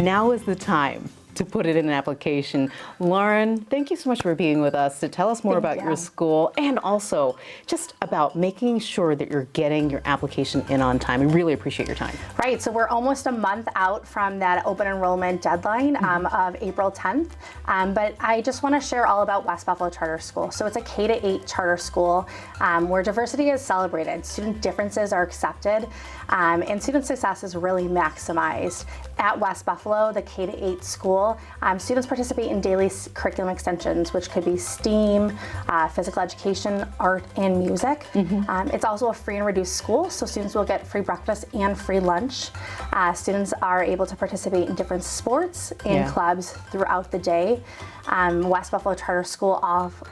Now is the time to put it in an application. Lauren, thank you so much for being with us to tell us more about your school and also just about making sure that you're getting your application in on time. We really appreciate your time. Right, so we're almost a month out from that open enrollment deadline of April 10th, but I just want to share all about West Buffalo Charter School. So it's a K-8 charter school where diversity is celebrated, student differences are accepted, and student success is really maximized. At West Buffalo, the K-8 school, students participate in daily curriculum extensions, which could be STEAM, physical education, art, and music. It's also a free and reduced school, so students will get free breakfast and free lunch. Students are able to participate in different sports and clubs throughout the day. West Buffalo Charter School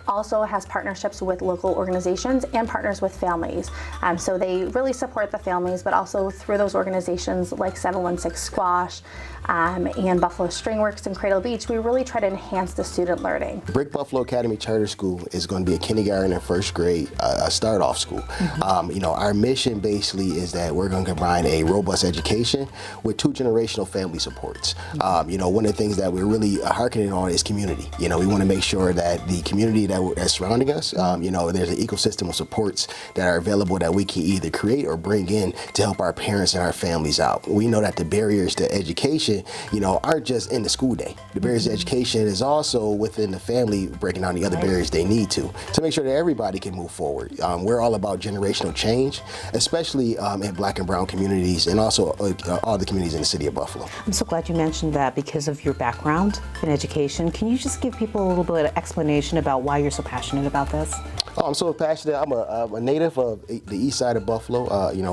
also has partnerships with local organizations and partners with families. So they really support the families, but also through those organizations like 716 Squash and Buffalo Stringworks and Cradle Beach, we really try to enhance the student learning. Brick Buffalo Academy Charter School is going to be a kindergarten and first grade start-off school. Our mission basically is that we're going to combine a robust education with 2 generational family supports. One of the things that we're really hearkening on is community. We want to make sure that the community that's surrounding us, there's an ecosystem of supports that are available that we can either create or bring in to help our parents and our families out. We know that the barriers to education, aren't just in the school day. The barriers to education is also within the family, breaking down the other barriers they need to make sure that everybody can move forward. We're all about generational change, especially in Black and brown communities and also all the communities in the city of Buffalo. I'm so glad you mentioned that because of your background in education. Can you just give people a little bit of explanation about why you're so passionate about this? Oh, I'm so passionate. I'm a native of the east side of Buffalo,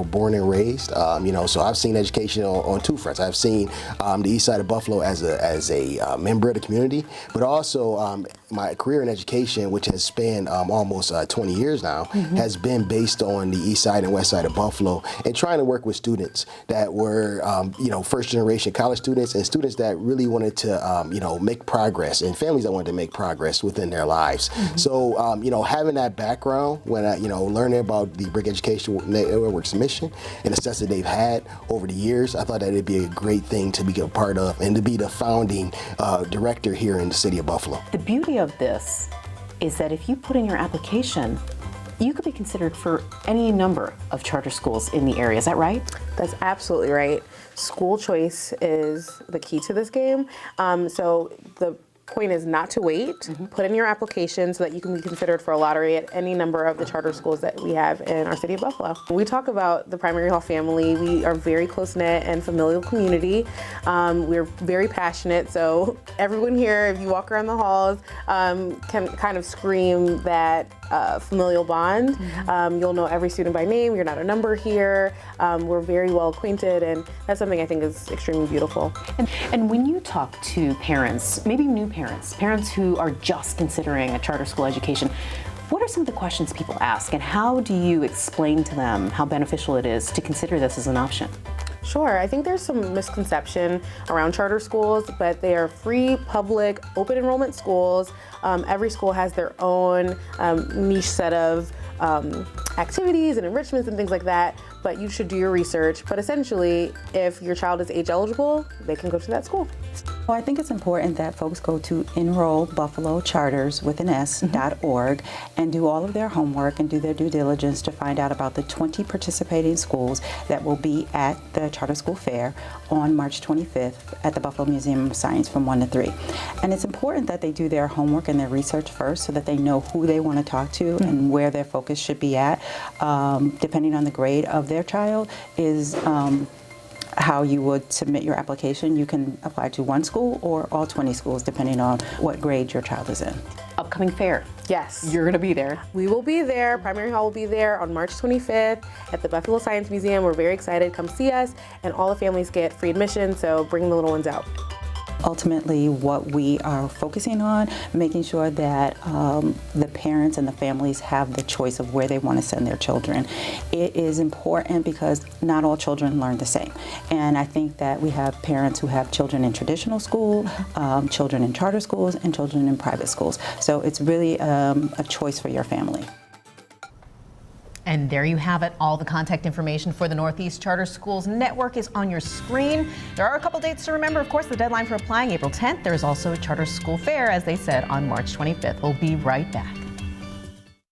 born and raised. So I've seen education on 2 fronts. I've seen the east side of Buffalo as a member of the community, but also my career in education, which has spanned almost 20 years now, has been based on the east side and west side of Buffalo and trying to work with students that were, first generation college students and students that really wanted to, make progress and families that wanted to make progress within their lives. So, having that background when learning about the Brick Education Network's mission and the success that they've had over the years, I thought that it'd be a great thing to be a part of and to be the founding director here in the city of Buffalo. The beauty of this is that if you put in your application, you could be considered for any number of charter schools in the area. Is that right? That's absolutely right. School choice is the key to this game. So the point is not to wait. Put in your application so that you can be considered for a lottery at any number of the charter schools that we have in our city of Buffalo. We talk about the Primary Hall family. We are very close-knit and familial community. We're very passionate, so everyone here, if you walk around the halls, can kind of scream that familial bond. You'll know every student by name. You're not a number here. We're very well acquainted, and that's something I think is extremely beautiful. And when you talk to parents, maybe new parents who are just considering a charter school education, what are some of the questions people ask, and how do you explain to them how beneficial it is to consider this as an option? Sure, I think there's some misconception around charter schools, but they are free, public, open enrollment schools. Every school has their own niche set of activities and enrichments and things like that, but you should do your research. But essentially, if your child is age eligible, they can go to that school. Well, I think it's important that folks go to enrollbuffalocharters.org and do all of their homework and do their due diligence to find out about the 20 participating schools that will be at the Charter School Fair on March 25th at the Buffalo Museum of Science from 1 to 3. And it's important that they do their homework and their research first so that they know who they want to talk to and where their focus should be at. Depending on the grade of their child is how you would submit your application. You can apply to 1 school or all 20 schools depending on what grade your child is in. Upcoming fair. Yes. You're going to be there. We will be there. Primary Hall will be there on March 25th at the Buffalo Science Museum. We're very excited. Come see us, and all the families get free admission, so bring the little ones out. Ultimately, what we are focusing on, making sure that the parents and the families have the choice of where they want to send their children. It is important because not all children learn the same. And I think that we have parents who have children in traditional school, children in charter schools, and children in private schools. So it's really a choice for your family. And And there you have it. All the contact information for the Northeast Charter Schools Network is on your screen. There are a couple dates to remember. Of course, the deadline for applying April 10th. There is also a charter school fair, as they said, on March 25th. We'll be right back.